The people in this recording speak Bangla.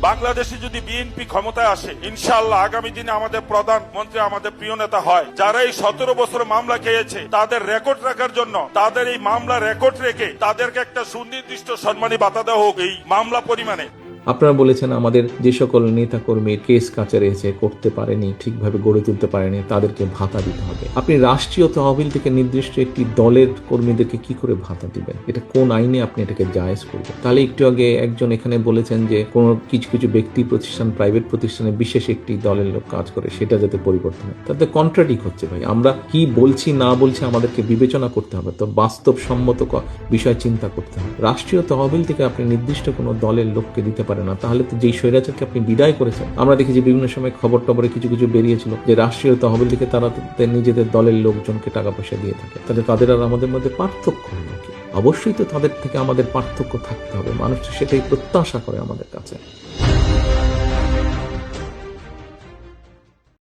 বাংলাদেশে যদি বিএনপি ক্ষমতায় আসে, ইনশাআল্লাহ আগামী দিনে আমাদের প্রধানমন্ত্রী আমাদের প্রিয় নেতা হয়, যারা এই 17 বছর মামলা খেয়েছে তাদের রেকর্ড রাখার জন্য, তাদের এই মামলা রেকর্ড রেখে তাদেরকে একটা সুনির্দিষ্ট সম্মানী ভাতা দেওয়া হোক এই মামলা পরিমাণে। আপনারা বলেছেন আমাদের যে সকল নেতা কর্মী কেস কাচারে এসে করতে পারেনি, ঠিকভাবে গড়ে তুলতে পারেনি, তাদেরকে ভাতা দিতে হবে। আপনি রাষ্ট্রীয় তহবিল থেকে নির্দিষ্ট একটি দলের কর্মীদেরকে কি করে ভাতা দিবেন? এটা কোন আইনে আপনি এটাকে জায়েজ করবেন? তাহলে একটু আগে একজন এখানে বলেছেন যে কোনো কিছু কিছু ব্যক্তি প্রতিষ্ঠান, প্রাইভেট প্রতিষ্ঠানে বিশেষ একটি দলের লোক কাজ করে, সেটা যাতে পরিবর্তন হয়, তাতে কন্ট্রাডিক্ট হচ্ছে ভাই। আমরা কি বলছি না বলছি আমাদেরকে বিবেচনা করতে হবে, তো বাস্তবসম্মত বিষয় চিন্তা করতে হবে। রাষ্ট্রীয় তহবিল থেকে আপনি নির্দিষ্ট কোনো দলের লোককে দিতে পারেন না, তাহলে তো যেই স্বৈরাচারকে আপনি বিদায় করেছেন, আমরা দেখেছি বিভিন্ন সময় খবর টবরে কিছু কিছু বেরিয়েছিল যে রাষ্ট্রীয় তহবিল থেকে তারা নিজেদের দলের লোকজনকে টাকা পয়সা দিয়ে থাকে। তাহলে তাদের আর আমাদের মধ্যে পার্থক্য নাকি? অবশ্যই তো তাদের থেকে আমাদের পার্থক্য থাকতে হবে, মানুষ সেটাই প্রত্যাশা করে আমাদের কাছে।